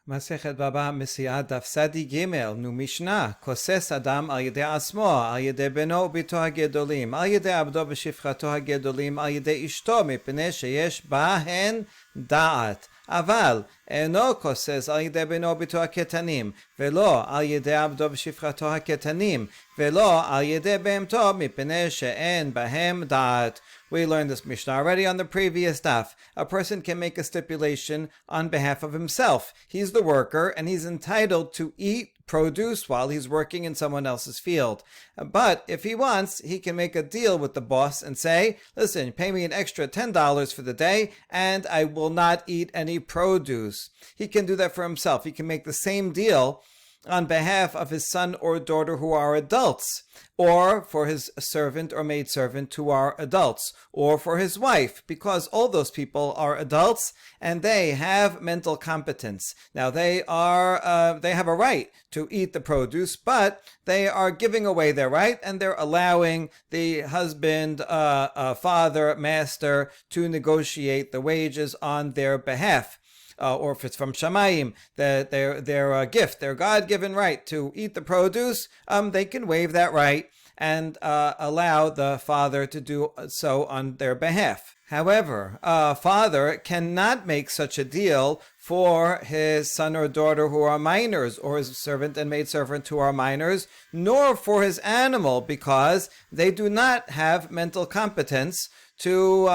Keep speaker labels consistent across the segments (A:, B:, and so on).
A: Masechet Baba Mesia Daf Sadi Gimel Nu Mishnah Koses Adam Al Yedei Asmo Al Yedei Beno Bito HaGedolim Al Yedei Abdo B'Shifchato HaGedolim Al Yedei Ishto Mipnei Sheyesh Bahen Da'at אבל אינו כוסס על ידי בנו ביתו הקטנים, ולא על ידי עבדו בשפחתו הקטנים, ולא על ידי בהמתו מפני שאין בהם דעת. We learned this Mishnah already on the previous daf. A person can make a stipulation on behalf of himself. He's the worker and he's entitled to eat produce while he's working in someone else's field. But if he wants, he can make a deal with the boss and say, listen, pay me an extra $10 for the day and I will not eat any produce. He can do that for himself. He can make the same deal on behalf of his son or daughter who are adults, or for his servant or maidservant who are adults, or for his wife, because all those people are adults and they have mental competence. Now they have a right to eat the produce, but they are giving away their right and they're allowing the husband, father, master to negotiate the wages on their behalf. Or if it's from Shamayim, their gift, their God-given right to eat the produce, they can waive that right and allow the father to do so on their behalf. However, a father cannot make such a deal for his son or daughter who are minors, or his servant and maidservant who are minors, nor for his animal, because they do not have mental competence to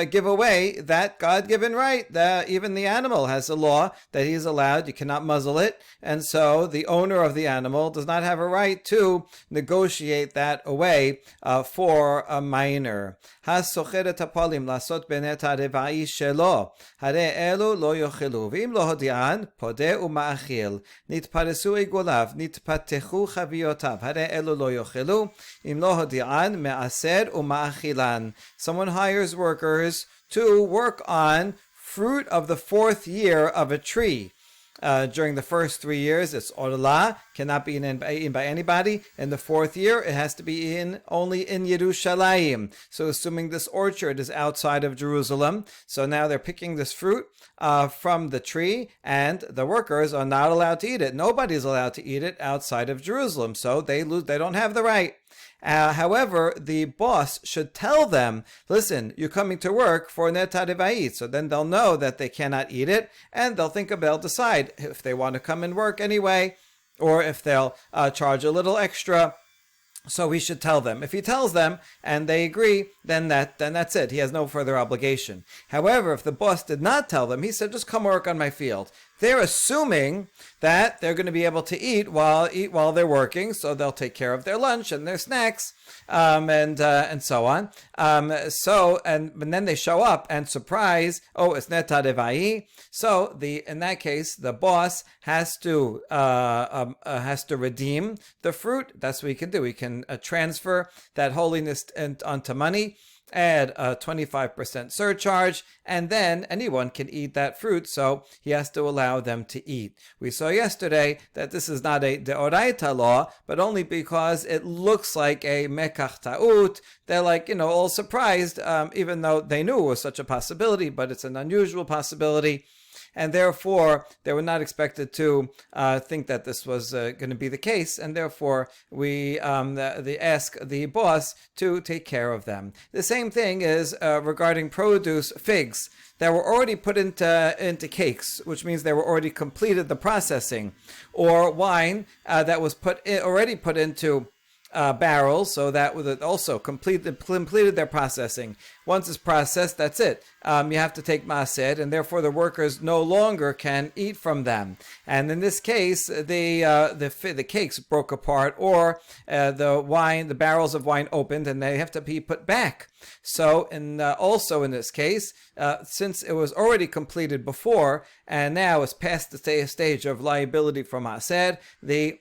A: give away that God-given right. Even the animal has a law that he is allowed, you cannot muzzle it, and so the owner of the animal does not have a right to negotiate that away for a minor. הסוחר את הפועלים לעשות בנט הרבעי שלו, הרי אלו לא יאכלו, ואם לא הודיען, פודה ומאכיל. נתפרסו עיגוליו, נתפתחו חביותיו, הרי אלו לא יאכלו, אם לא הודיען, מעשר ומאכילן. Someone hires workers to work on fruit of the fourth year of a tree. During the first 3 years, it's orla, cannot be eaten by anybody. In the fourth year, it has to be eaten only in Yerushalayim. So assuming this orchard is outside of Jerusalem, so now they're picking this fruit from the tree, and the workers are not allowed to eat it. Nobody's allowed to eat it outside of Jerusalem, so they don't have the right. However, the boss should tell them, listen, you're coming to work for Neta Reva'it, so then they'll know that they cannot eat it, and they'll decide if they want to come and work anyway, or if they'll charge a little extra. So he should tell them. If he tells them and they agree, then that's it. He has no further obligation. However, if the boss did not tell them, he said, just come work on my field. They're assuming that they're going to be able to eat while they're working, so they'll take care of their lunch and their snacks, and so on. And then they show up and surprise, oh, it's Neta Revai. So in that case, the boss has to redeem the fruit. That's what he can do. He can transfer that holiness onto money, add a 25% surcharge, and then anyone can eat that fruit, so he has to allow them to eat. We saw yesterday that this is not a deoraita law, but only because it looks like a mekach ta'ut. They're all surprised, even though they knew it was such a possibility, but it's an unusual possibility. And therefore, they were not expected to think that this was going to be the case, and therefore we ask the boss to take care of them. The same thing is regarding produce, figs that were already put into cakes, which means they were already completed the processing, or wine that was already put into barrels, so that would also completed their processing. Once it's processed, that's it. You have to take maaser, and therefore the workers no longer can eat from them. And in this case, the cakes broke apart, or the barrels of wine opened, and they have to be put back. So, also in this case, since it was already completed before, and now it's past the stage of liability for maaser, the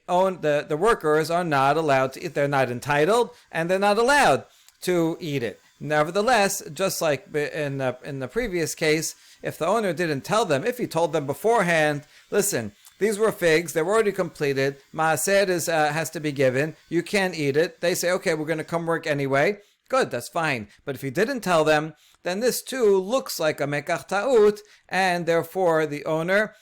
A: workers are not allowed to eat. They're not entitled, and they're not allowed to eat it. Nevertheless, just like in the previous case, if the owner didn't tell them, if he told them beforehand, listen, these were figs, they were already completed, maaser has to be given, you can't eat it, they say, okay, we're going to come work anyway, good, that's fine. But if he didn't tell them, then this too looks like a mekach ta'ut, and therefore the owner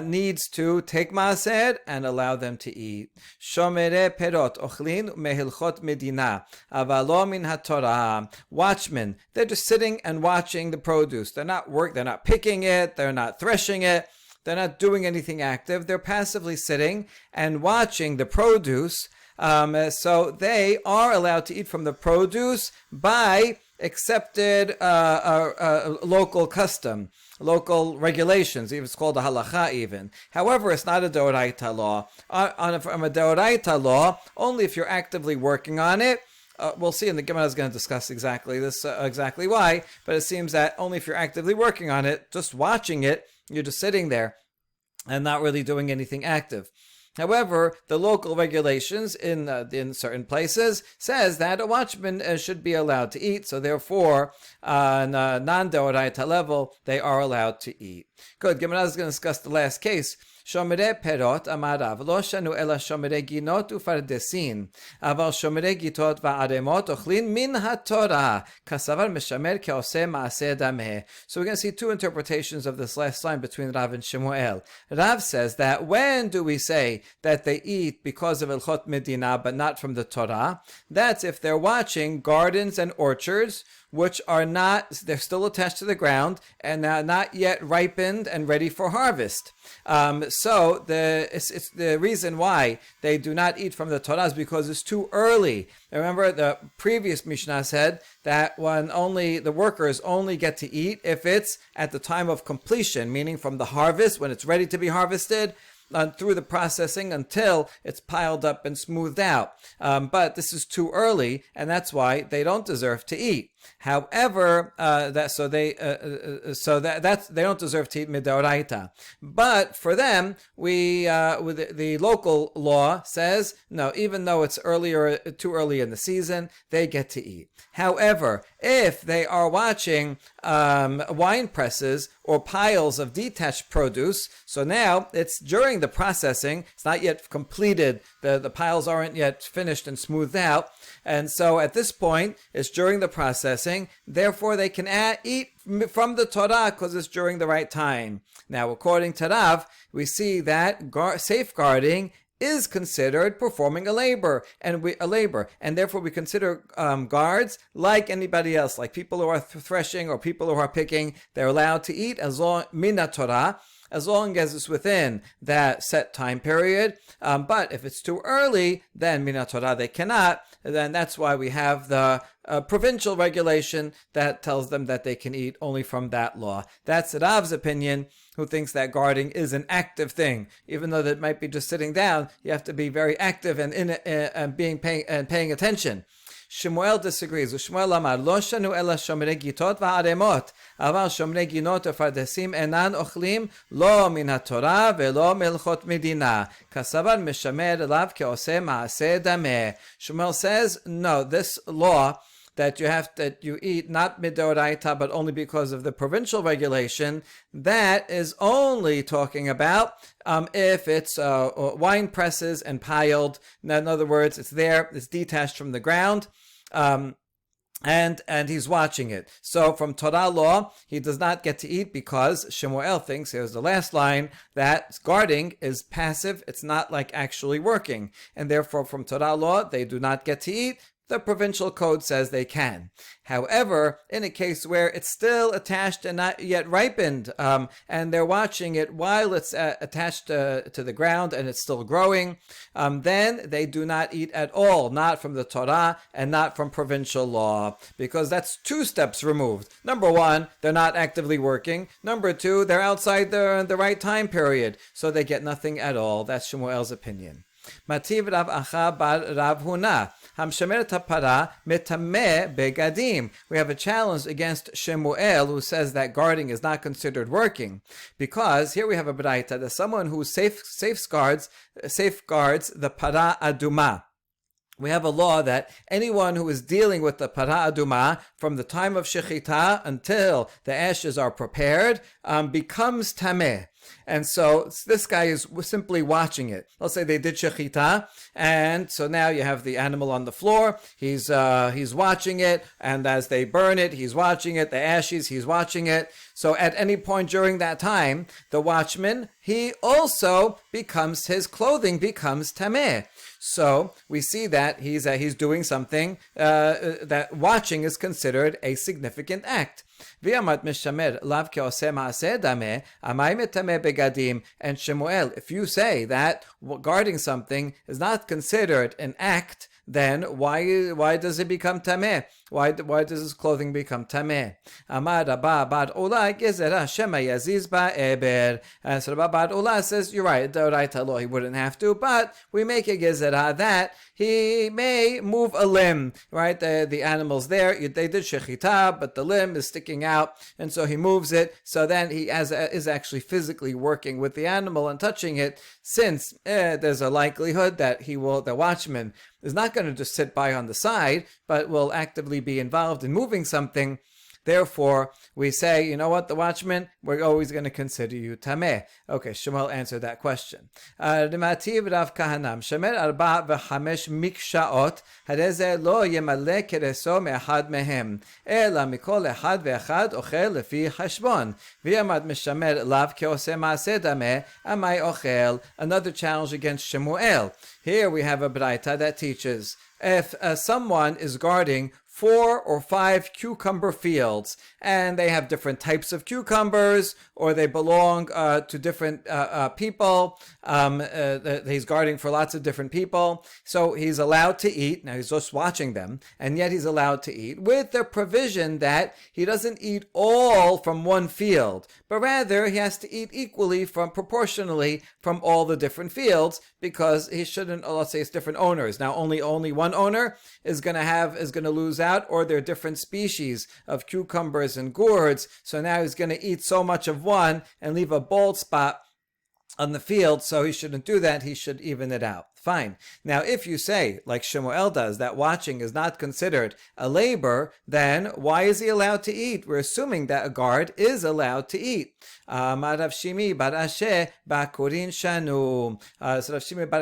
A: needs to take maaser and allow them to eat. Shomere perot ochlin mehilchot medina, avalo min haTorah. Watchmen, they're just sitting and watching the produce. They're not picking it, they're not threshing it, they're not doing anything active. They're passively sitting and watching the produce. So they are allowed to eat from the produce by accepted local custom, local regulations. Even it's called a halacha even. However, it's not a deoraita law. From a deoraita law, only if you're actively working on it. We'll see, and the Gemara is going to discuss exactly why, but it seems that only if you're actively working on it, just watching it, you're just sitting there and not really doing anything active. However, the local regulations in certain places says that a watchman should be allowed to eat, so therefore, on a non-deoraita level, they are allowed to eat. Good, Gemara is going to discuss the last case. Shomere perot amarav lo shanu ela shomere ginot ufardesin aval shomere gitot va'aremot ochlin min haTorah kasavar meshamer keoseh maaseh dameh. So we're going to see two interpretations of this last line between Rav and Shemuel. Rav says that when do we say that they eat because of Ilchot Medina but not from the Torah? That's if they're watching gardens and orchards which are not, they're still attached to the ground and not yet ripened and ready for harvest. So it's the reason why they do not eat from the Torah is because it's too early. Remember, the previous Mishnah said that the workers only get to eat if it's at the time of completion, meaning from the harvest, when it's ready to be harvested, through the processing until it's piled up and smoothed out. But this is too early, and that's why they don't deserve to eat. However, they don't deserve to eat midoraita. But for them, the local law says no. Even though it's too early in the season, they get to eat. However, if they are watching wine presses or piles of detached produce, so now it's during the processing, it's not yet completed. The piles aren't yet finished and smoothed out. And so at this point, it's during the processing. Therefore, they can eat from the Torah because it's during the right time. Now, according to Rav, we see that safeguarding is considered performing a labor, and therefore we consider guards like anybody else, like people who are threshing or people who are picking. They're allowed to eat as long mina Torah, as long as it's within that set time period. But if it's too early, then mina Torah they cannot. Then that's why we have the provincial regulation that tells them that they can eat only from that law. That's Rav's opinion, who thinks that guarding is an active thing. Even though that might be just sitting down, you have to be very active and paying attention. Shemuel disagrees. Shemuel amar lo shanu ela shomrei gitot va'aremot aval shomrei ginot ufardesim enan ochlim lo min haTorah velo melchot medina kasavar meshamer elav keoseh maaseh dameh. Shemuel says no. This law that you eat not midoraita but only because of the provincial regulation, that is only talking about if it's wine presses and piled. In other words, it's detached from the ground. And he's watching it. So from Torah law, he does not get to eat because Shemuel thinks, here's the last line, that guarding is passive. It's not like actually working. And therefore from Torah law, they do not get to eat. The provincial code says they can. However, in a case where it's still attached and not yet ripened, and they're watching it while it's attached to the ground and it's still growing, then they do not eat at all, not from the Torah and not from provincial law, because that's two steps removed. Number one, they're not actively working. Number two, they're outside the right time period, so they get nothing at all. That's Shemuel's opinion. Mativ Rav Acha bar Rav Huna. Hamshemer tapara metameh begadim. We have a challenge against Shemuel, who says that guarding is not considered working, because here we have a braita that someone who safeguards the para aduma. We have a law that anyone who is dealing with the para aduma from the time of shechita until the ashes are prepared becomes tameh. And so this guy is simply watching it. Let's say they did shechita, and so now you have the animal on the floor. He's watching it, and as they burn it, he's watching it. The ashes, he's watching it. So at any point during that time, the watchman, he also his clothing becomes tameh. So we see that he's doing something that watching is considered a significant act. And Shemuel, if you say that guarding something is not considered an act, then why does it become tameh? Why does his clothing become tameh? Amar Rabba Bar Ola gezerah shema yaziz ba'eber. And so Rabba Bar Ola says, you're right, D'oraita law he wouldn't have to, but we make a gezerah that he may move a limb, right? The animal's there, they did shechita, but the limb is sticking out, and so he moves it, so then he is actually physically working with the animal and touching it, since there's a likelihood that the watchman is not going to just sit by on the side, but will actively be involved in moving something. Therefore, we say, you know what, the watchman, we're always going to consider you tameh. Okay, Shemuel answered that question. Rimativ Rav Kahanam, Shemer arba v'chamesh mikshaot, hareze lo yemale kereso me'achad mehem, ela mikol echad ve'echad ochel lefi chashbon, v'yamad mishamer lav ke'oseh ma'aseh dameh, amai ochel. Another challenge against Shemuel. Here we have a braita that teaches, if someone is guarding 4 or 5 cucumber fields, and they have different types of cucumbers, or they belong to different people. He's guarding for lots of different people, so he's allowed to eat. Now he's just watching them, and yet he's allowed to eat with the provision that he doesn't eat all from one field, but rather he has to eat equally proportionally from all the different fields, because he shouldn't. Let's say it's different owners. Now only one owner is going to lose out, or there are different species of cucumbers and gourds, so now he's going to eat so much of one and leave a bald spot on the field, so he shouldn't do that. He should even it out. Fine. Now, if you say, like Shemuel does, that watching is not considered a labor, then why is he allowed to eat? We're assuming that a guard is allowed to eat. So Rav Shimi Bar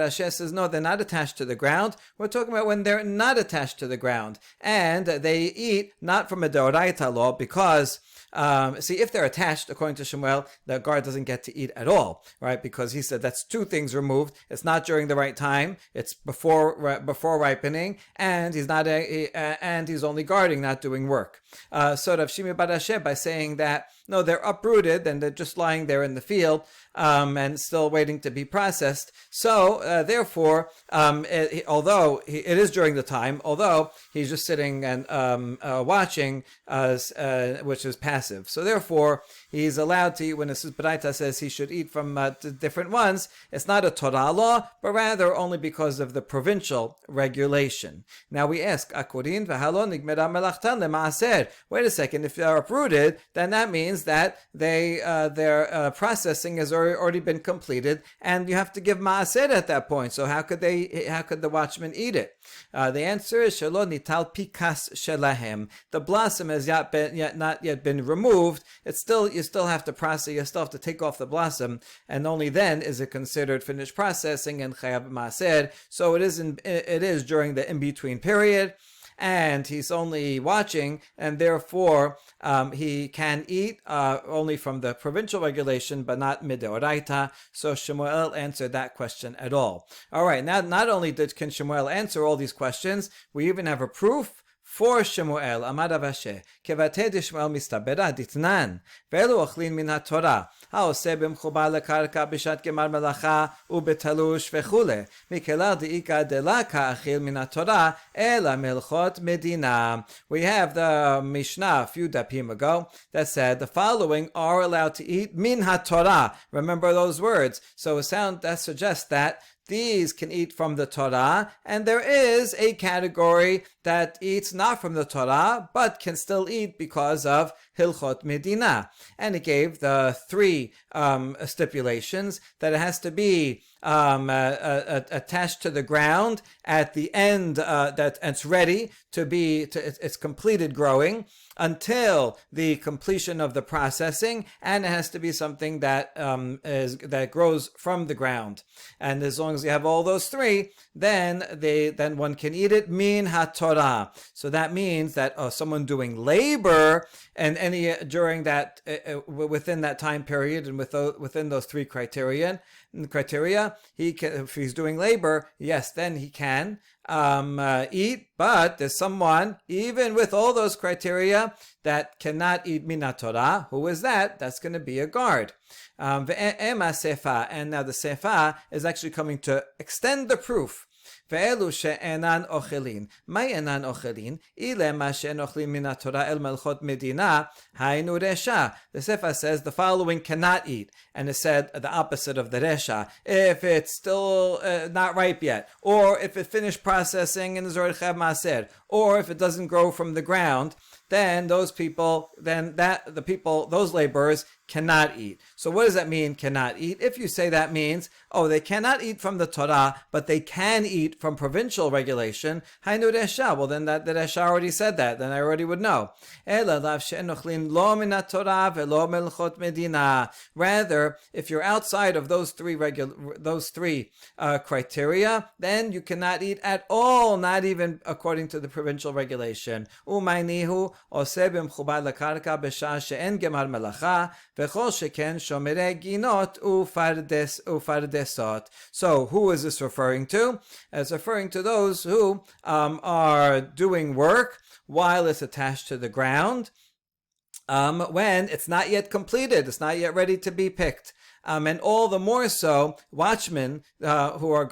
A: Ashe says, no, they're not attached to the ground. We're talking about when they're not attached to the ground. And they eat not from a D'oraita law, because if they're attached, according to Shemuel, the guard doesn't get to eat at all, right? Because he said that's 2 things removed. It's not during the right time; it's before ripening, and he's only guarding, not doing work. So Rav Shimi Bar Ashe, by saying that no, they're uprooted and they're just lying there in the field, and still waiting to be processed. So therefore, although it is during the time, although he's just sitting and watching, which is passive. So therefore, he's allowed to eat. When this Braita says he should eat from different ones, it's not a Torah law, but rather only because of the provincial regulation. Now we ask, Akurin v'halo nigmera melachtan lemaaser. Wait a second, if they're uprooted, then that means that their processing has already been completed, and you have to give maaser at that point. So how could the watchman eat it? The answer is shelo nital pikas shelahem. The blossom has not yet been removed. You still have to process. You still have to take off the blossom, and only then is it considered finished processing and chayav maaser. So it is during the in between period. And he's only watching, and therefore he can eat only from the provincial regulation, but not midoraita. So Shemuel answered that question at all. All right, now not only can Shemuel answer all these questions, we even have a proof for Shemuel. Amar Rav Ashe, kevate de Shemuel mistabera ditnan, ve'elu ochlin min haTorah, ha'oseh b'mchubar lekarka b'shat gemar melacha u'betalush v'chule, mikelar de'ika dela ka'achil min haTorah ela melchot medina. We have the Mishnah a few dapim ago that said the following are allowed to eat min haTorah. Remember those words. So that suggests that these can eat from the Torah, and there is a category that eats not from the Torah, but can still eat because of hilchot medina. And it gave the three stipulations that it has to be attached to the ground at the end, that it's ready to be, it's completed growing until the completion of the processing, and it has to be something that that grows from the ground. And as long as you have all those three, then one can eat it min haTorah. So that means that someone doing labor and any during that within that time period and within those three criteria, he can, if he's doing labor, yes, then he can eat. But there's someone, even with all those criteria, that cannot eat min haTorah. Who is that? That's going to be a guard. And now the sefa is actually coming to extend the proof. ואלו שאינן אוכלים. מה אינן אוכלים? אלה מה שאין אוכלים מן התורה אל מלכות מדינה, היינו רשע. The Sefer says the following cannot eat, and it said the opposite of the resha. If it's still not ripe yet, or if it finished processing and is already chayav maaser, or if it doesn't grow from the ground, then those laborers cannot eat. So what does that mean, cannot eat? If you say that means, they cannot eat from the Torah, but they can eat from provincial regulation, hainu resha. Well, then the resha already said that. Then I already would know. Rather, if you're outside of those three criteria, then you cannot eat at all, not even according to the provincial regulation. Umaynihu oseh b'mchubad lakarka b'shah she'en gemar melacha v'chol sheken shomerei ginot ufardesot. So who is this referring to? It's referring to those who are doing work while it's attached to the ground, when it's not yet completed, it's not yet ready to be picked. And all the more so, watchmen who are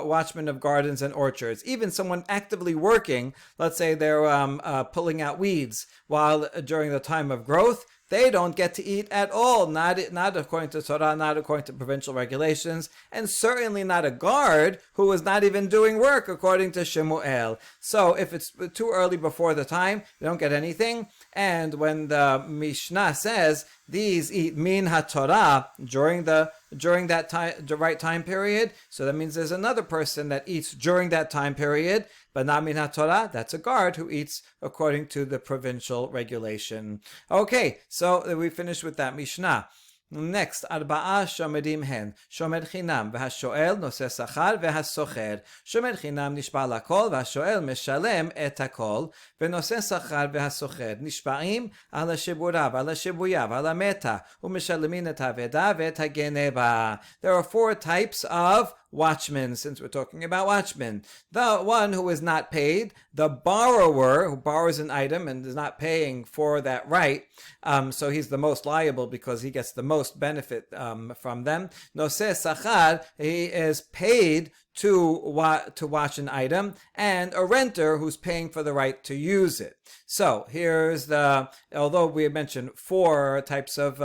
A: watchmen of gardens and orchards. Even someone actively working, let's say they're pulling out weeds while during the time of growth, they don't get to eat at all, not according to Torah, not according to provincial regulations, and certainly not a guard who is not even doing work according to Shemuel. So if it's too early before the time, they don't get anything. And when the Mishnah says these eat min haTorah during that time, the right time period, so that means there's another person that eats during that time period, but not min haTorah. That's a guard who eats according to the provincial regulation. Okay, so we finished with that Mishnah. Next, ארבעה שומרים הן, שומר חינם, והשואל נושא שכר והסוחר. שומר חינם נשבע לכל, והשואל משלם את הכל, ונושא שכר והסוחר נשבעים על השיבורה ועל השיבויה ועל המתה, ומשלמים את האבדה ואת הגנבה. There are four types of watchmen, since we're talking about watchmen. The one who is not paid, the borrower who borrows an item and is not paying for that right, so he's the most liable because he gets the most benefit from them. Noseh sachar, he is paid to watch an item, and a renter who's paying for the right to use it. So here's although we mentioned four types of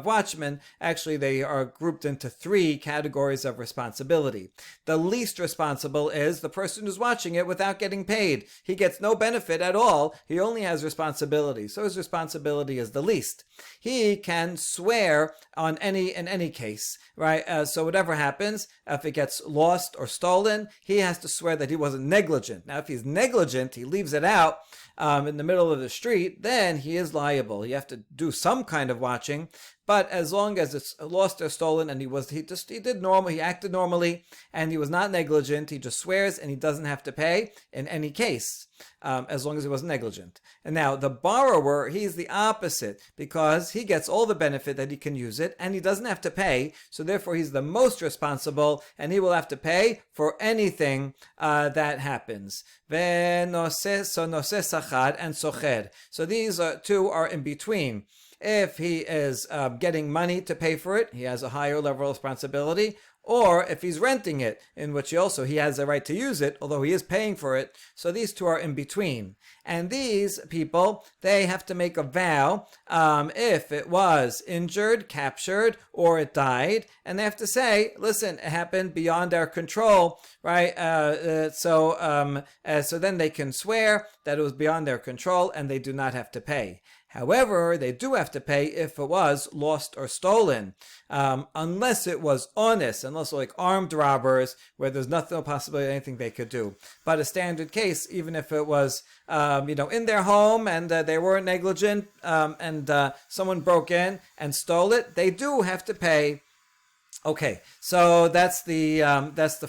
A: watchmen, actually they are grouped into three categories of responsibility. The least responsible is the person who's watching it without getting paid. He gets no benefit at all. He only has responsibility. So his responsibility is the least. He can swear in any case, right? So whatever happens, if it gets lost or stolen, he has to swear that he wasn't negligent. Now, if he's negligent, he leaves it out in the middle of the street, then he is liable. You have to do some kind of watching, but as long as it's lost or stolen and he acted normally and he was not negligent, he just swears and he doesn't have to pay in any case, as long as he wasn't negligent. And now the borrower, he's the opposite because he gets all the benefit that he can use it and he doesn't have to pay, so therefore he's the most responsible and he will have to pay for anything that happens. So noseh sachar and socher. So these two are in between. If he is getting money to pay for it, he has a higher level of responsibility. Or if he's renting it, in which he has a right to use it, although he is paying for it. So these two are in between. And these people, they have to make a vow if it was injured, captured, or it died. And they have to say, listen, it happened beyond our control, right? So then they can swear that it was beyond their control and they do not have to pay. However, they do have to pay if it was lost or stolen, unless it was honest, unless like armed robbers, where there's no possibility of anything they could do. But a standard case, even if it was, in their home and they weren't negligent, and someone broke in and stole it, they do have to pay. Okay, so that's the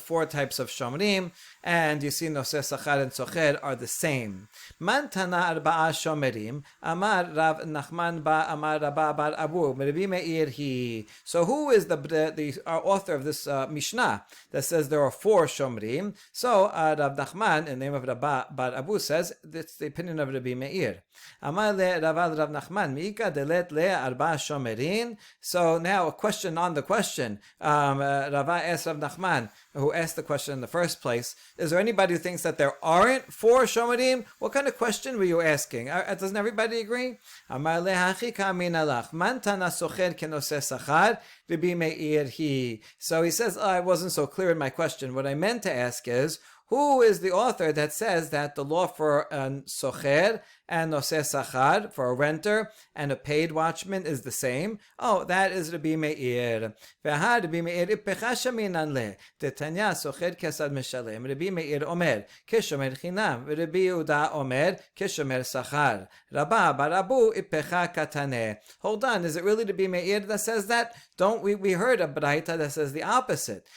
A: 4 types of shomrim, and you see Noseh Sachar and Socher are the same. Man tana arba'a shomerim, amar Rav Nachman ba amar Rabba bar Abu, Rabbi Meir he. So who is the author of this Mishnah that says there are 4 shomrim? So Rav Nachman, in the name of Rabba bar Abu, says that's the opinion of Rabbi Meir. Amar le Rav Nachman, Mika delet le arba'a shomerin. So now a question on the question. Rava asked Rav Nachman, who asked the question in the first place, is there anybody who thinks that there aren't 4 shomerim? What kind of question were you asking? Doesn't everybody agree? Amar lehachi kamin alach, man tana socher kenoseh sachar, Rabbi Meir he. So he says, I wasn't so clear in my question. What I meant to ask is, who is the author that says that the law for a socher and noseh sachar, for a renter and a paid watchman, is the same? Oh, that is Rabbi Meir. V'ha Rabbi Meir ipecha shaminan le. Detanya socher kesad meshalem. Rabbi Meir omer keshomer chinam. Rabbi Yehuda omer keshomer sachar. Rabba bar Abu ipecha katane. Hold on, is it really Rabbi Meir that says that? Don't we heard a braita that says the opposite?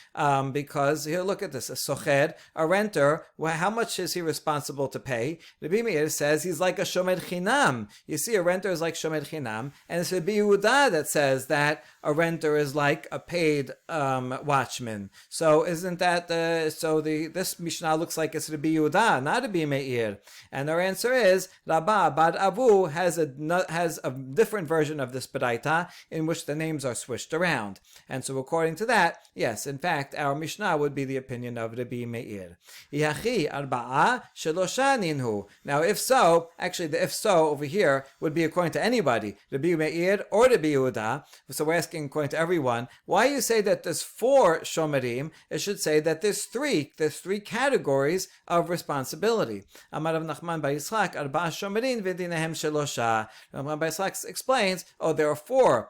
A: Because here, look at this: a socher, a renter. Well, how much is he responsible to pay? Rabbi Meir says he's like a shomer chinam. You see, a renter is like shomer chinam, and it's Rabbi Yehuda that says that a renter is like a paid watchman. So isn't that this Mishnah looks like it's Rabbi Yehuda, not Rabbi Meir? And our answer is Rabba bar Abu has a different version of this braita in which the names are switched around. And so according to that, yes, in fact, our Mishnah would be the opinion of Rabbi Meir. Yachi arba'a shelosha ninhu. Now, if so, actually the if so over here would be according to anybody, Rabbi Meir or Rabbi Yehuda. So we're asking according to everyone. Why you say that there's 4 shomerim? It should say that there's 3 categories of responsibility. Amar Rav Nachman bar Yitzchak arba'a shomerin v'dinahem shelosha. Rav Nachman bar Yitzchak explains, there are 4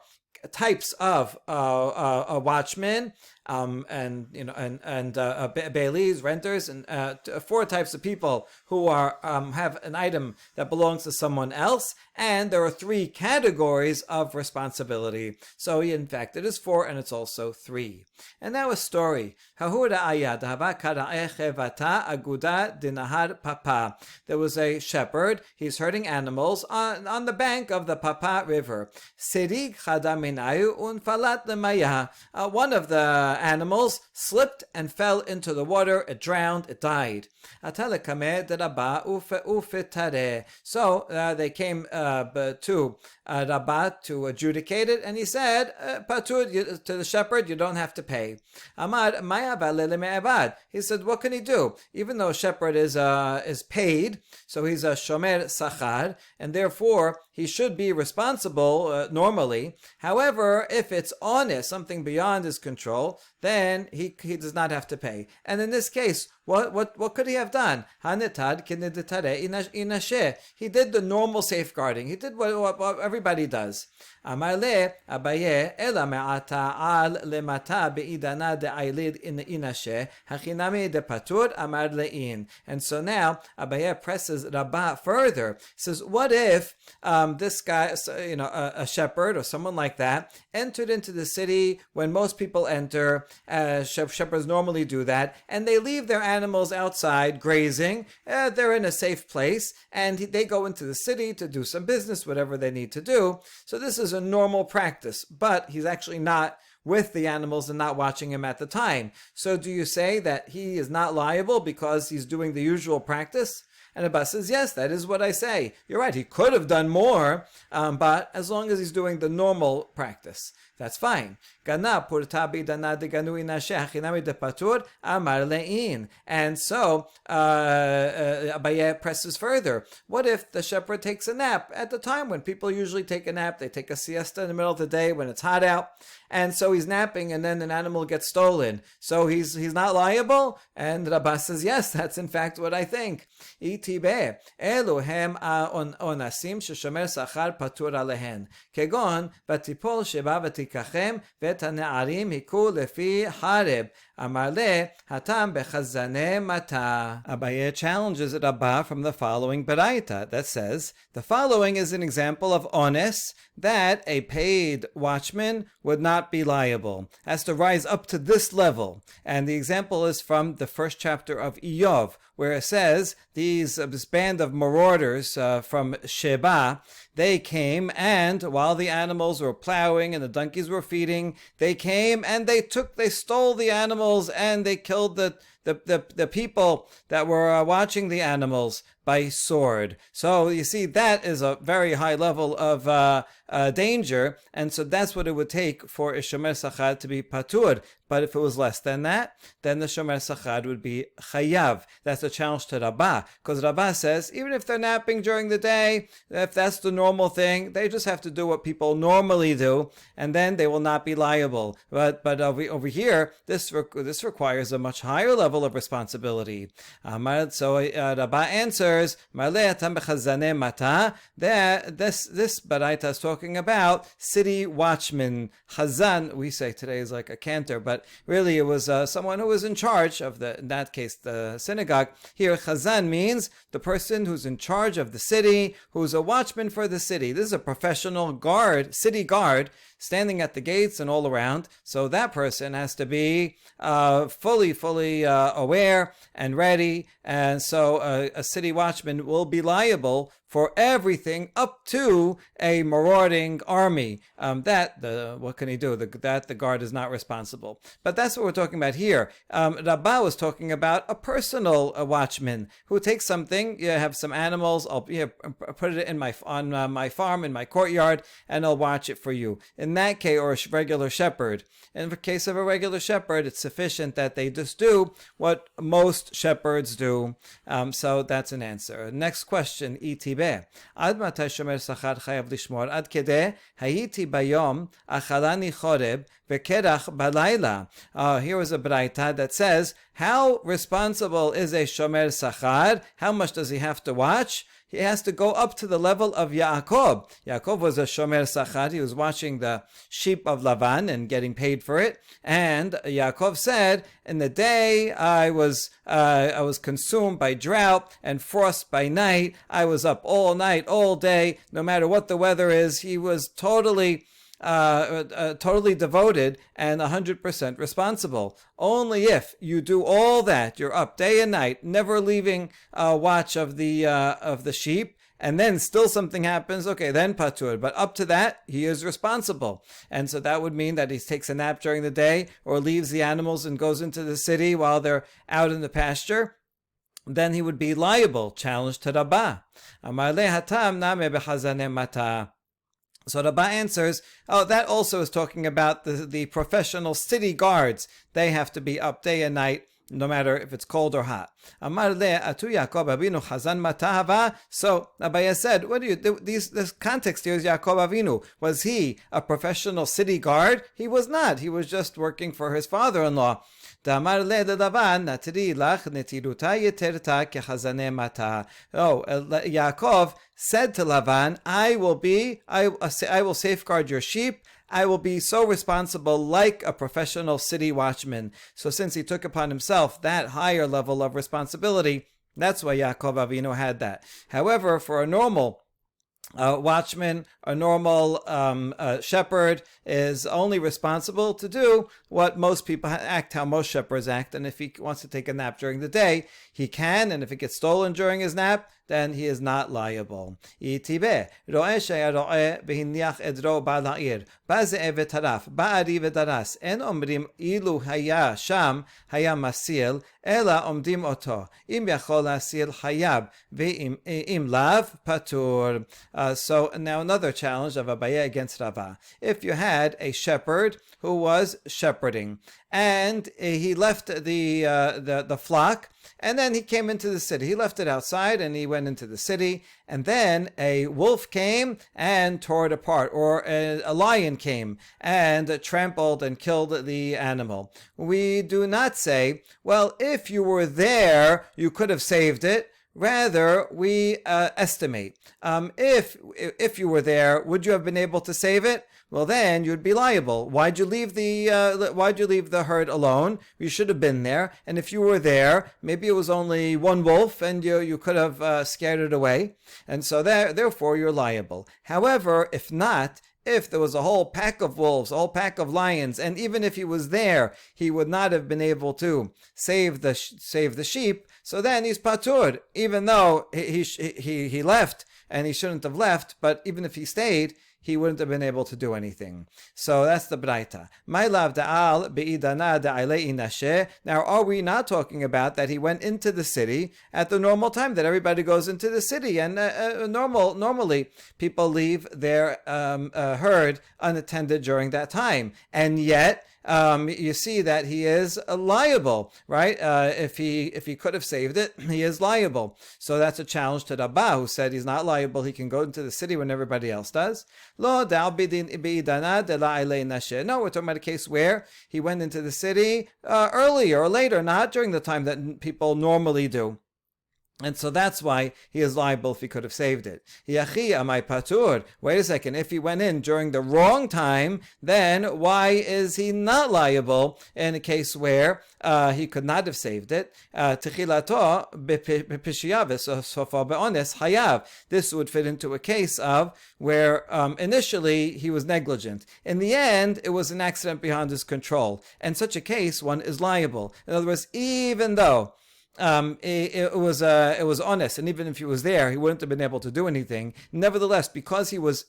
A: types of a watchman, baileys, renters, and 4 types of people who are have an item that belongs to someone else, and there are 3 categories of responsibility. So in fact, it is 4, and it's also 3. And now a story. There was a shepherd. He's herding animals on the bank of the Papa River. One of the animals slipped and fell into the water. It drowned. It died. So they came to Rabbah to adjudicate it, and he said, Patur, to the shepherd, you don't have to pay. Amar Maya. He said, what can he do? Even though a shepherd is paid, so he's a shomer sachar, and therefore he should be responsible normally. However, if it's honest, something beyond his control, then he does not have to pay. And in this case, what could he have done? He did the normal safeguarding. He did what everybody does. Amar le Abaye ela me'ata al lemata be'idana de'aylid in inashe hachinami de patur amar le'in. And so now Abaye presses Rabbah further. Says, what if this guy, a shepherd or someone like that, entered into the city when most people enter, shepherds normally do that, and they leave their animals outside grazing. They're in a safe place, and they go into the city to do some business, whatever they need to do. So this is a normal practice, but he's actually not with the animals and not watching him at the time. So do you say that he is not liable because he's doing the usual practice? And Abba says, yes, that is what I say. You're right, he could have done more, but as long as he's doing the normal practice. that's fine. Gana purta bidana de ganui nashe hachinami de patur amar le'in. And so Abaye presses further. What if the shepherd takes a nap at the time when people usually take a nap? They take a siesta in the middle of the day when it's hot out, and so he's napping, and then an animal gets stolen. So he's not liable? And Rabba says, yes, that's in fact what I think. Itibe eluhem onasim sheshomer sachar patur alehen kegon batipol sheba vatikachem v'tane'arim hiku lefi hareb amarle hatam bechazane mata. Abaye challenges Rabba from the following baraita that says the following is an example of ones that a paid watchman would not be liable, has to rise up to this level. And the example is from the first chapter of Iyov, where it says this band of marauders from Sheba, they came, and while the animals were plowing and the donkeys were feeding, they came and they stole the animals, and they killed the people that were watching the animals by sword. So you see, that is a very high level of danger, and so that's what it would take for a shomer sachar to be patur. But if it was less than that, then the shomer sachar would be chayav. That's a challenge to Rabbah, because Rabbah says even if they're napping during the day, if that's the normal thing, they just have to do what people normally do, and then they will not be liable. But over here, this requires a much higher level of responsibility. So Rabbah answers, that this baraita is talking about city watchmen. Chazan, we say today, is like a cantor, but really it was someone who was in charge of in that case, the synagogue. Here, chazan means the person who's in charge of the city, who's a watchman for the city. This is a professional guard, city guard, standing at the gates and all around. So that person has to be fully aware and ready. And so a city watchman will be liable for everything up to a marauding army. What can he do? The guard is not responsible. But that's what we're talking about here. Rabbah was talking about a personal watchman who takes something. You have some animals. I'll put it on my farm, in my courtyard, and I'll watch it for you. In that case, or a regular shepherd. In the case of a regular shepherd, it's sufficient that they just do what most shepherds do. So that's an answer. Next question, ETB. Ad matay shomer sachar chayav lishmor ad kedeh hayiti bayom achalani choreb vekerach balayla. Here was a braita that says, how responsible is a shomer sachar? How much does he have to watch? He has to go up to the level of Yaakov. Yaakov was a shomer sachar. He was watching the sheep of Lavan and getting paid for it. And Yaakov said, in the day I was consumed by drought and frost by night. I was up all night, all day, no matter what the weather is. He was totally devoted and 100% responsible. Only if you do all that, you're up day and night, never leaving watch of the sheep, and then still something happens, okay, then patur. But up to that, he is responsible. And so that would mean that he takes a nap during the day or leaves the animals and goes into the city while they're out in the pasture. Then he would be liable, challenged to Rabbah. Amar le hatam name bechazane mata. So Rabbah answers, that also is talking about the professional city guards. They have to be up day and night, no matter if it's cold or hot. Amar le atu Yaakov Avinu chazan matahava. So Abaye said, what do you do? This context here is Yaakov Avinu. Was he a professional city guard? He was not. He was just working for his father-in-law. Yaakov said to Lavan, I will safeguard your sheep. I will be so responsible like a professional city watchman. So since he took upon himself that higher level of responsibility, that's why Yaakov Avinu had that. However, for a normal watchman, a normal shepherd is only responsible to do what most people act, how most shepherds act. And if he wants to take a nap during the day, he can. And if it gets stolen during his nap, then he is not liable. Itibe ro'eh she'aya ro'eh v'hiniach edro ba'al ha'ir ba'ze'eh v'taraf ba'ari v'daras en omrim ilu haya sham haya masil ela omdim oto im yachol hasil hayab ve'im lav patur. So now another challenge of Abaye against Rava. If you had a shepherd who was shepherding, and he left the flock, and then he came into the city. He left it outside and he went into the city, and then a wolf came and tore it apart, or a lion came and trampled and killed the animal. We do not say, well, if you were there, you could have saved it. Rather, we estimate. If you were there, would you have been able to save it? Well, then you'd be liable. Why'd you leave the herd alone? You should have been there. And if you were there, maybe it was only one wolf, and you could have scared it away. And so therefore you're liable. However, if not, if there was a whole pack of wolves, a whole pack of lions, and even if he was there, he would not have been able to save the sheep. So then he's patur, even though he left and he shouldn't have left. But even if he stayed, he wouldn't have been able to do anything. So that's the braita. My love da'al be'idana da'alei inashe. Now, are we not talking about that he went into the city at the normal time that everybody goes into the city, and normally people leave their herd unattended during that time, and yet you see that he is liable, right? If he could have saved it, he is liable. So that's a challenge to Rabbah, who said he's not liable. He can go into the city when everybody else does. No, we're talking about a case where he went into the city early or later, not during the time that people normally do. And so that's why he is liable if he could have saved it. Yachi amai patur. Wait a second. If he went in during the wrong time, then why is he not liable in a case where he could not have saved it? Techilato b'pishiyav sofa be'ones hayav. This would fit into a case of where initially he was negligent. In the end, it was an accident beyond his control. In such a case, one is liable. In other words, even though it was honest, and even if he was there, he wouldn't have been able to do anything. Nevertheless, because he was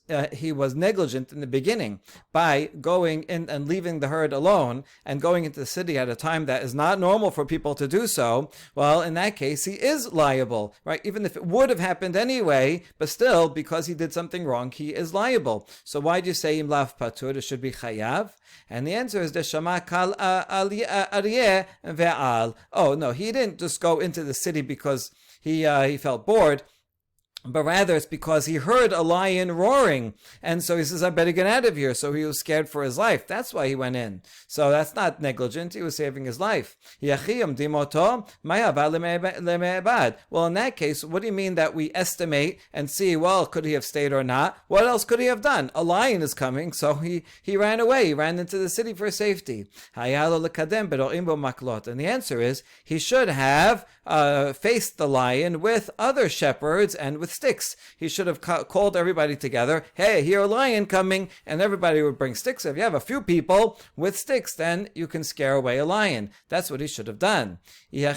A: negligent in the beginning by going in and leaving the herd alone and going into the city at a time that is not normal for people to do so, well, in that case, he is liable, right? Even if it would have happened anyway, but still, because he did something wrong, he is liable. So why do you say im lav patur? It should be chayav. And the answer is deshama kal aryeh ve'al. Oh no, he didn't just go into the city because he felt bored, but rather it's because he heard a lion roaring, and so he says, I better get out of here. So he was scared for his life. That's why he went in. So that's not negligent. He was saving his life. Well, in that case, what do you mean that we estimate and see, well, could he have stayed or not? What else could he have done? A lion is coming, so he ran away. He ran into the city for safety. And the answer is, he should have faced the lion with other shepherds and with sticks. He should have called everybody together. Hey, here a lion coming, and everybody would bring sticks. If you have a few people with sticks, then you can scare away a lion. That's what he should have done. If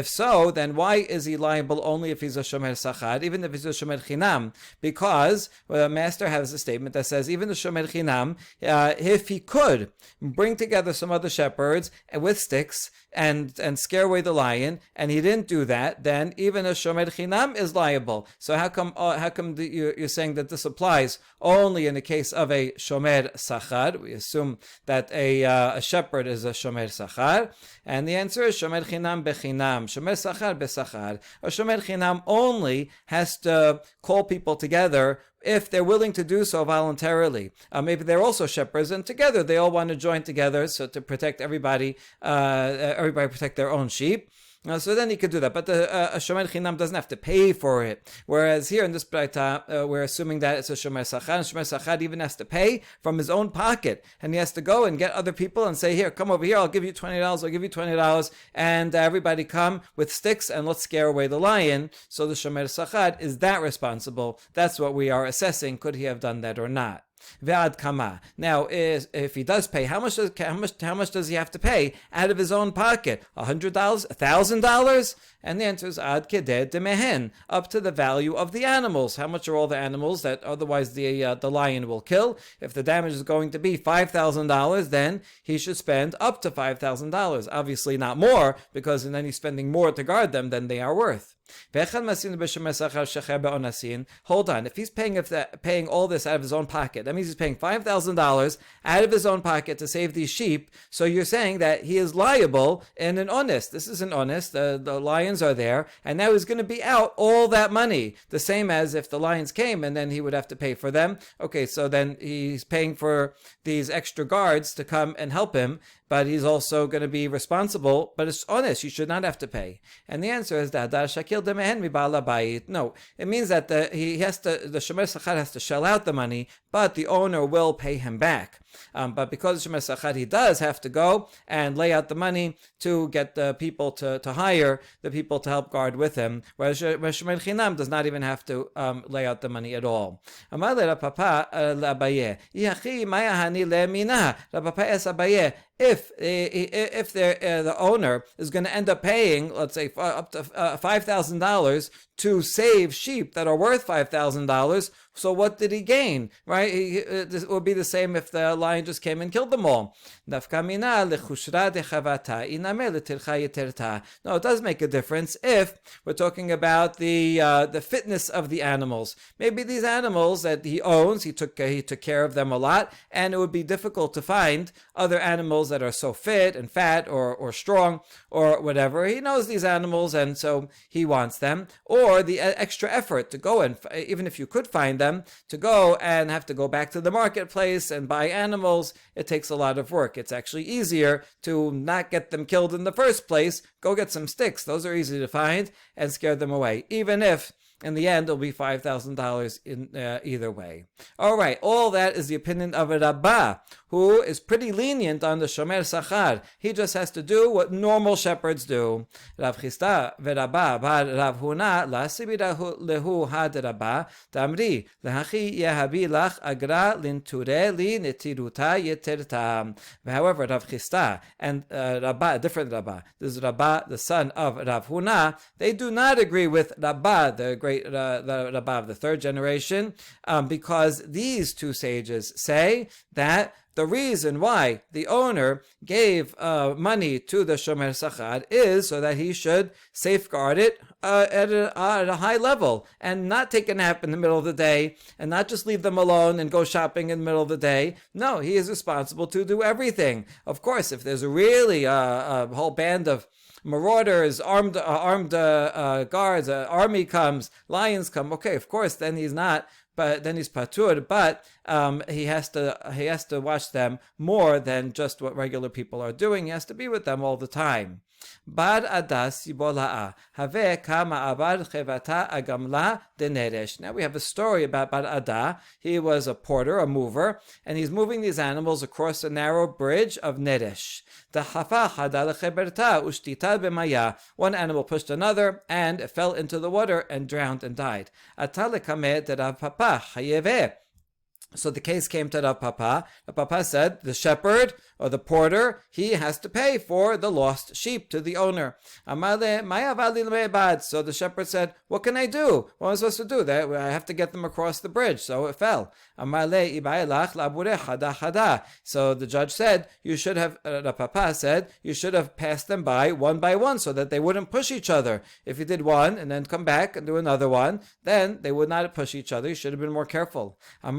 A: so, then why is he liable only if he's a shomer sachar, even if he's a shomer chinam? Because the master has a statement that says even the shomer chinam, if he could bring together some other shepherds with sticks and scare away the lion, and he didn't do that, then even a shomer chinam is liable. So how come you're saying that this applies only in the case of a shomer sachar? We assume that a shepherd is a shomer sachar, and the answer is shomer chinam bechinam, shomer sachar besachar. A shomer chinam only has to call people together if they're willing to do so voluntarily. Maybe they're also shepherds, and together they all want to join together so to protect everybody protect their own sheep. So then he could do that, but a shomer chinam doesn't have to pay for it. Whereas here in this braita, we're assuming that it's a shomer sachar, and shomer sachar even has to pay from his own pocket, and he has to go and get other people and say, here, come over here, I'll give you $20, I'll give you $20, and everybody come with sticks and let's scare away the lion. So the shomer sachar, is that responsible? That's what we are assessing. Could he have done that or not? Ve'ad kama. Now, if he does pay, how much does he have to pay out of his own pocket? $100, $1,000? And the answer is ad kedeh demehen, up to the value of the animals. How much are all the animals that otherwise the lion will kill? If the damage is going to be $5,000, then he should spend up to $5,000. Obviously not more, because then he's spending more to guard them than they are worth. Hold on, if he's paying all this out of his own pocket, that means he's paying $5,000 out of his own pocket to save these sheep. So you're saying that he is liable in an honest. This isn't honest. The lions are there, and now he's going to be out all that money. The same as if the lions came and then he would have to pay for them. Okay, so then he's paying for these extra guards to come and help him, but he's also going to be responsible, but it's honest. You should not have to pay. And the answer is that no, it means that the Shomer Sachar has to shell out the money, but the owner will pay him back. But because Shomer Sachar, he does have to go and lay out the money to get the people to hire the people to help guard with him, whereas Shomer Chinam does not even have to lay out the money at all. If the owner is going to end up paying, let's say, up to $5,000 to save sheep that are worth $5,000, so what did he gain, right? It would be the same if the lion just came and killed them all. No, it does make a difference if we're talking about the fitness of the animals. Maybe these animals that he owns, he took care of them a lot, and it would be difficult to find other animals that are so fit and fat or strong or whatever. He knows these animals, and so he wants them. Or the extra effort to go and, even if you could find them, to go and have to go back to the marketplace and buy animals, it takes a lot of work. It's actually easier to not get them killed in the first place. Go get some sticks. Those are easy to find and scare them away, even if in the end it'll be $5,000 in either way. All right, all that is the opinion of Rabbah, who is pretty lenient on the Shomer Sachar. He just has to do what normal shepherds do. Rav Chisda veRabbah bar Rav Huna la'asibira lehu had Rabbah tamri lehachi yehabi lach agra linture li netiruta yeterta. However, Rav Chisda and Rabbah, different Rabbah, this is Rabbah, the son of Rav Huna, they do not agree with Rabbah, the great the Rabbah of the third generation, because these two sages say that the reason why the owner gave money to the Shomer Sachar is so that he should safeguard it at a high level and not take a nap in the middle of the day and not just leave them alone and go shopping in the middle of the day. No, he is responsible to do everything. Of course, if there's a really a whole band of marauders, armed guards, army comes, lions come, okay, of course, then he's not, but then he's patur, but he has to watch them more than just what regular people are doing. He has to be with them all the time. Bar adas yibola'a have kama abar chevata agamla deneresh. Now we have a story about Bar Ada. He was a porter, a mover, and he's moving these animals across a narrow bridge of Neresh. One animal pushed another, and it fell into the water and drowned and died. So the case came to Rav Papa. Rav Papa said, the shepherd or the porter, he has to pay for the lost sheep to the owner. So the shepherd said, what can I do? What am I supposed to do? I have to get them across the bridge. So it fell. So the judge said, Rav Papa said, you should have passed them by one so that they wouldn't push each other. If you did one and then come back and do another one, then they would not push each other. You should have been more careful. So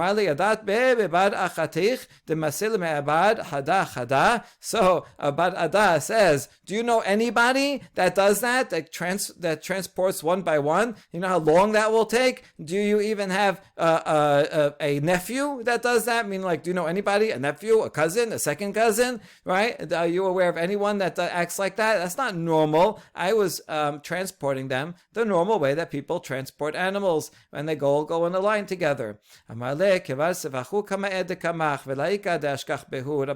A: Bar Ada says, do you know anybody that does that transports one by one? You know how long that will take? Do you even have a nephew that does that? I mean, like, do you know anybody? A nephew, a cousin, a second cousin, right? Are you aware of anyone that acts like that? That's not normal. I was transporting them the normal way that people transport animals when they go in a line together.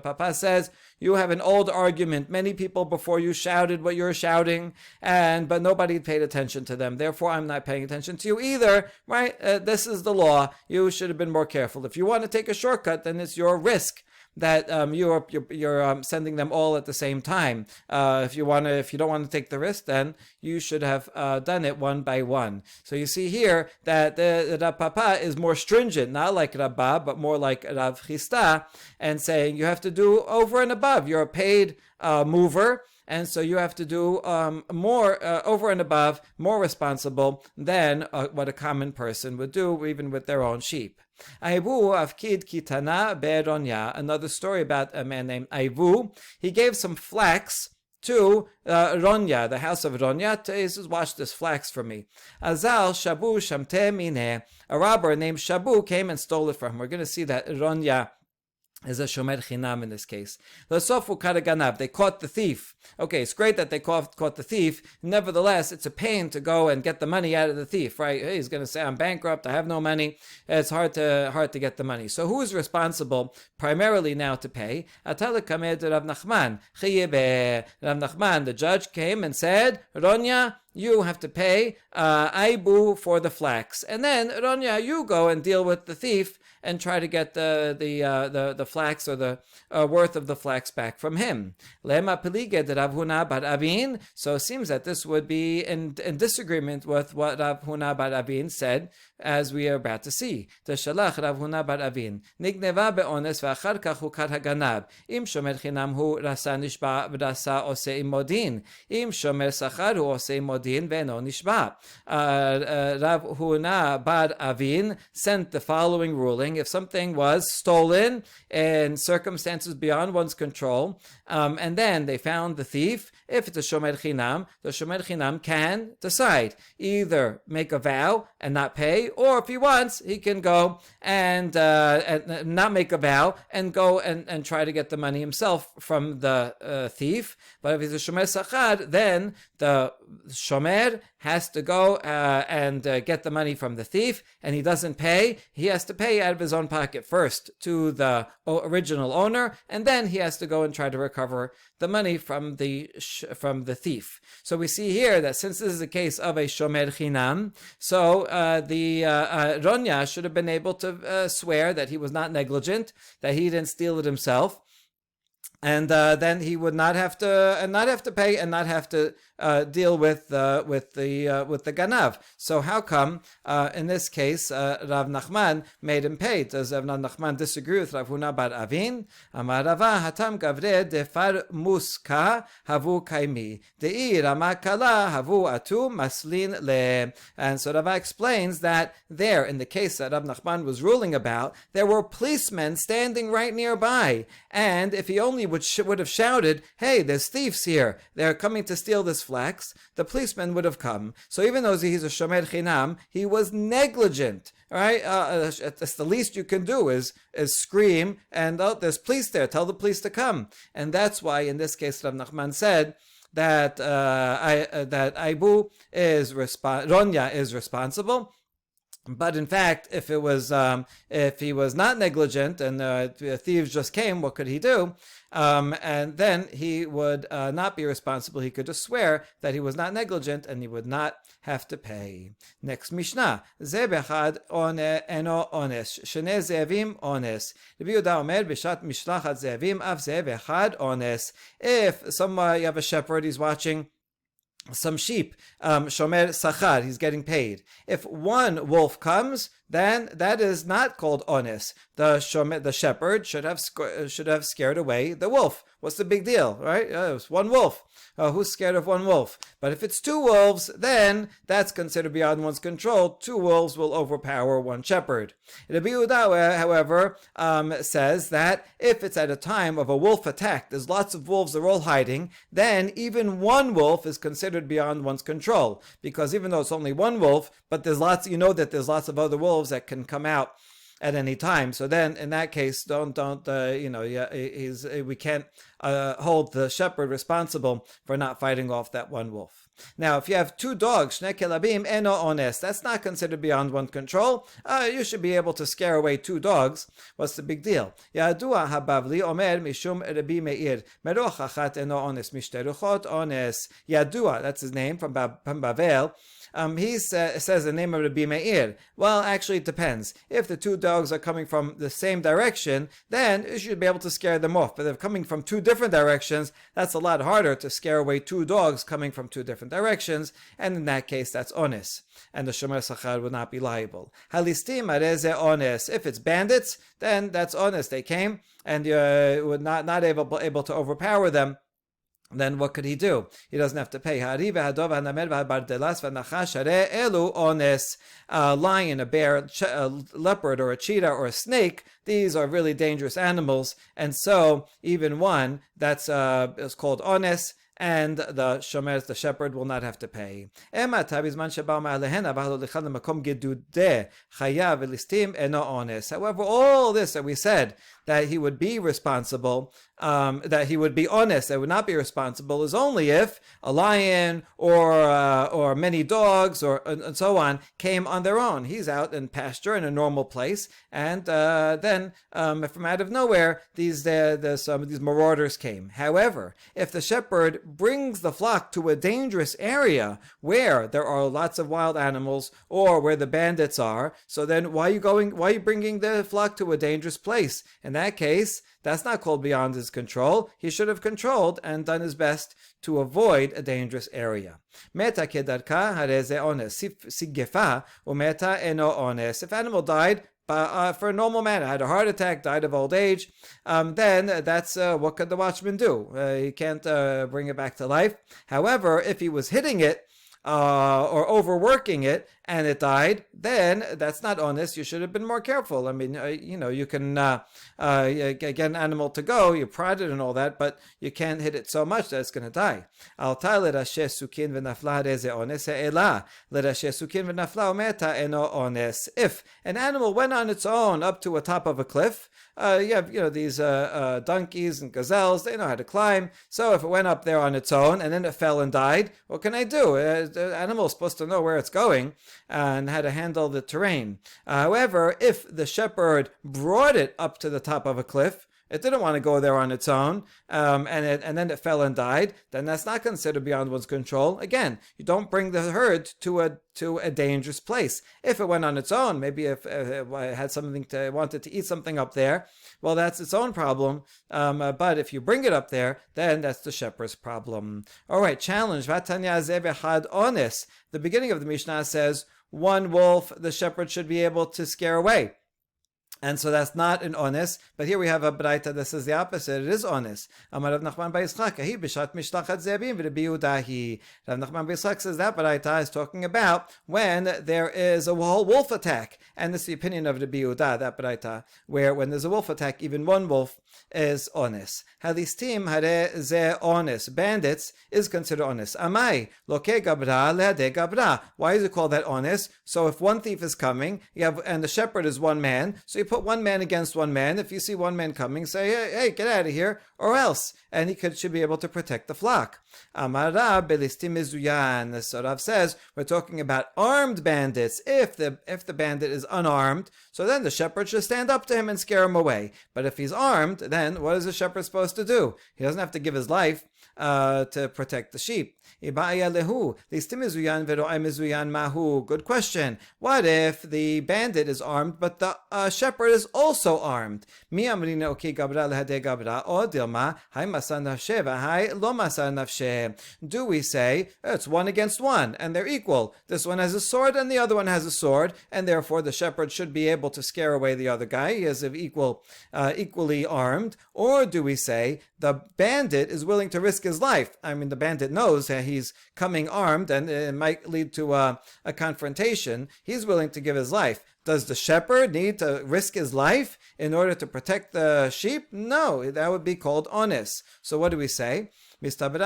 A: Papa says, you have an old argument. Many people before you shouted what you're shouting, but nobody paid attention to them. Therefore, I'm not paying attention to you either, right? This is the law. You should have been more careful. If you want to take a shortcut, then it's your risk that you're sending them all at the same time. If you don't want to take the risk, then you should have done it one by one. So you see here that the Rav Papa is more stringent, not like Rabba, but more like Rav Chisda, and saying you have to do over and above. You're a paid mover, and so you have to do more over and above, more responsible than what a common person would do, even with their own sheep. Aivu Avkid Kitana Beronya. Another story about a man named Aivu. He gave some flax to Ronya, the house of Ronya. He says, watch this flax for me. Azal Shabu Shamte Mine. A robber named Shabu came and stole it from him. We're going to see that Ronya is a shomer chinam in this case. L'sofu karaganav. They caught the thief. Okay, it's great that they caught the thief. Nevertheless, it's a pain to go and get the money out of the thief, right? He's going to say, I'm bankrupt, I have no money. It's hard to get the money. So who is responsible primarily now to pay? Atala kamed Rav Nachman. Rav Nachman, the judge, came and said, Ronya, you have to pay Aibu for the flax. And then, Ronya, you go and deal with the thief and try to get the flax or the worth of the flax back from him. Lema peliged Rav Huna bar Avin. So it seems that this would be in disagreement with what Rav Huna bar Avin said, as we are about to see. Teshalach Rav Huna bar Avin. Nigneva be'ones v'achar kach hukat haganab. Im shomer chinam hu rasa nishba v'rasa ose imodin. Im shomer sachar hu ose imodin ve'no nishba. Rav Huna bar Avin sent the following ruling. If something was stolen in circumstances beyond one's control, and then they found the thief, if it's a shomer chinam, the shomer chinam can decide, either make a vow and not pay, or if he wants, he can go and not make a vow and go and try to get the money himself from the thief. But if he's a shomer sachar, then the shomer has to go and get the money from the thief, and he doesn't pay. He has to pay out of his own pocket first to the original owner, and then he has to go and try to recover the money from the thief. So we see here that since this is a case of a shomer chinam, so the Ronya should have been able to swear that he was not negligent, that he didn't steal it himself, and then he would not have to pay and not have to deal with the ganav. So how come in this case Rav Nachman made him pay? Does Rav Nachman disagree with Rav Huna bar Avin? Amar Rava hatam gavre defar muska havu kaimi de'i rama kala havu atu maslin le. And so Rava explains that there, in the case that Rav Nachman was ruling about, there were policemen standing right nearby, and if he only would have shouted, "Hey, there's thieves here! They're coming to steal this flax," the policeman would have come. So even though he's a shomer chinam, he was negligent. Right? That's the least you can do is scream and, oh, there's police there. Tell the police to come. And that's why in this case Rav Nachman said that that Aibu Ronya is responsible. But in fact, if he was not negligent and the thieves just came, what could he do? And then he would not be responsible. He could just swear that he was not negligent, and he would not have to pay. Next Mishnah: Ze bechad eno ones, shene ze'evim ones. Rabbi Yehuda omer b'shat mishlachat ze'evim av ze bechad ones. If you have a shepherd, he's watching some sheep, shomer sachar, he's getting paid. If one wolf comes, then that is not called ones. The shepherd should have scared away the wolf. What's the big deal, right? It's one wolf. Who's scared of one wolf? But if it's two wolves, then that's considered beyond one's control. Two wolves will overpower one shepherd. Rabbi Yehuda, however, says that if it's at a time of a wolf attack, there's lots of wolves, they're all hiding, then even one wolf is considered beyond one's control. Because even though it's only one wolf, but there's lots of other wolves that can come out at any time. So then, in that case, we can't hold the shepherd responsible for not fighting off that one wolf. Now, if you have 2 dogs, shne kelabim eno ones, that's not considered beyond one's control. You should be able to scare away 2 dogs. What's the big deal? Yadua habavli omer mishum Rabbi Meir meroch achat eno ones mishteruchot ones. Yadua, that's his name from Bavel. He says the name of Rabbi Meir. Well, actually, it depends. If the 2 dogs are coming from the same direction, then you should be able to scare them off. But if they're coming from 2 different directions, that's a lot harder to scare away 2 dogs coming from 2 different directions. And in that case, that's ones. And the Shomer Sachar would not be liable. Halistim areze ones. If it's bandits, then that's ones. They came and you were not able to overpower them. Then what could he do? He doesn't have to pay. A lion, a bear, a leopard, or a cheetah, or a snake, these are really dangerous animals. And so even one that's is called ones, and the shomer, the shepherd, will not have to pay. However, all this that we said, that he would be responsible, that he would be ones, that would not be responsible, is only if a lion or many dogs and so on came on their own. He's out in pasture in a normal place, and then from out of nowhere these marauders came. However, if the shepherd brings the flock to a dangerous area where there are lots of wild animals or where the bandits are, so then why are you bringing the flock to a dangerous place? In that case, that's not called beyond his control. He should have controlled and done his best to avoid a dangerous area. Meta kedarka hareze ones. Sigefa umeta eno ones. If animal died for a normal man, had a heart attack, died of old age, then that's what could the watchman do? He can't bring it back to life. However, if he was hitting it or overworking it and it died, then that's not ones. You should have been more careful. I mean, you can get an animal to go, you prod it and all that, but you can't hit it so much that it's going to die. If an animal went on its own up to a top of a cliff, you have these donkeys and gazelles, they know how to climb. So if it went up there on its own and then it fell and died, what can I do? The animal is supposed to know where it's going and how to handle the terrain. However, if the shepherd brought it up to the top of a cliff, it didn't want to go there on its own, and then it fell and died, then that's not considered beyond one's control. Again, you don't bring the herd to a dangerous place. If it went on its own, maybe if it had wanted to eat something up there, well, that's its own problem. But if you bring it up there, then that's the shepherd's problem. All right, challenge. The beginning of the Mishnah says, 1 wolf the shepherd should be able to scare away. And so that's not an ones, but here we have a braita that says the opposite. It is ones. Amar Rav Nachman bar Yitzchak, ahi b'shat mishlachat ze'abim v'Rabbi Yehuda hi. Rav Nachman bar Yitzchak says that braita is talking about when there is a whole wolf attack, and this is the opinion of Rabbi Yehuda, that braita, where when there's a wolf attack, even 1 wolf is ones. Halistim hare ze ones. Bandits is considered ones. Amai loke gabra le'ade gabra. Why is it called that ones? So if 1 thief is coming, and the shepherd is 1 man, so you put 1 man against 1 man. If you see 1 man coming, say, hey, get out of here, or else. And he should be able to protect the flock. Amara belistim mizuyan. So Rav says, we're talking about armed bandits. If the bandit is unarmed, so then the shepherd should stand up to him and scare him away. But if he's armed, then what is the shepherd supposed to do? He doesn't have to give his life to protect the sheep. Good question. What if the bandit is armed, but the shepherd is also armed? Do we say it's 1 against 1 and they're equal? This one has a sword and the other one has a sword, and therefore the shepherd should be able to scare away the other guy. He is equally armed. Or do we say the bandit is willing to risk his life? I mean, the bandit knows that he's coming armed and it might lead to a confrontation. He's willing to give his life. Does the shepherd need to risk his life in order to protect the sheep? No, that would be called ones. So what do we say? So we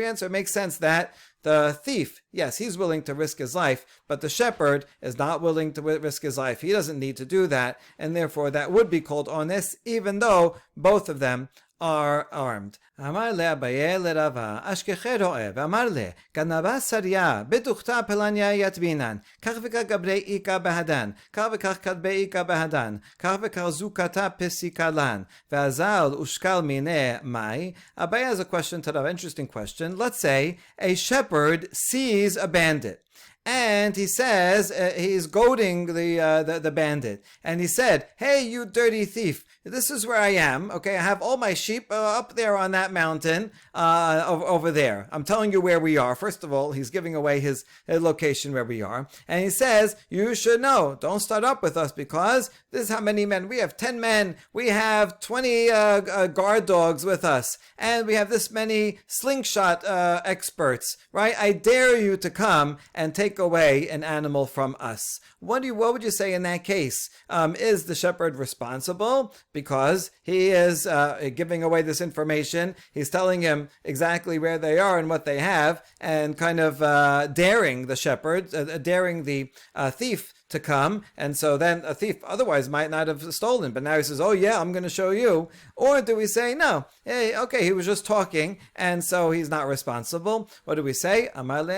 A: answer, it makes sense that the thief, yes, he's willing to risk his life, but the shepherd is not willing to risk his life. He doesn't need to do that, and therefore that would be called ones, even though both of them are armed. אמר לאביי לרבה, אשכחי רואה, ואמר לה, גנבה סריה, בטוחתה פלניה יטבינן, כך וכך גברי איכה בהדן, כך וכך כתבי איכה בהדן, כך וכך זוקתה פסיקה לן, ואזל ושקל מיני מאי. Abai has a question, an interesting question. Let's say a shepherd sees a bandit. And he says, he's goading the bandit. And he said, hey, you dirty thief, this is where I am. Okay, I have all my sheep up there on that mountain over there. I'm telling you where we are. First of all, he's giving away his location where we are. And he says, you should know, don't start up with us because this is how many men. We have 10 men. We have 20 guard dogs with us. And we have this many slingshot experts, right? I dare you to come and take away an animal from us. What would you say in that case? Is the shepherd responsible because he is giving away this information? He's telling him exactly where they are and what they have, and kind of daring the shepherd, daring the thief to come, and so then a thief otherwise might not have stolen, but now he says, oh yeah, I'm going to show you. Or do we say, no, hey, okay, he was just talking, and so he's not responsible? What do we say? And Rava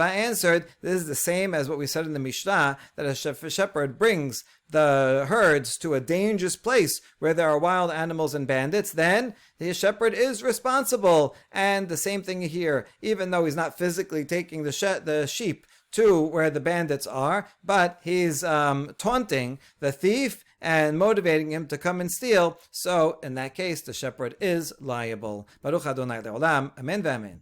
A: answered, this is the same as what we said in the Mishnah, that a shepherd brings the herds to a dangerous place where there are wild animals and bandits, then the shepherd is responsible. And the same thing here, even though he's not physically taking the sheep to where the bandits are, but he's taunting the thief and motivating him to come and steal. So in that case, the shepherd is liable. Baruch Adonai Le'olam. Amen v'amen.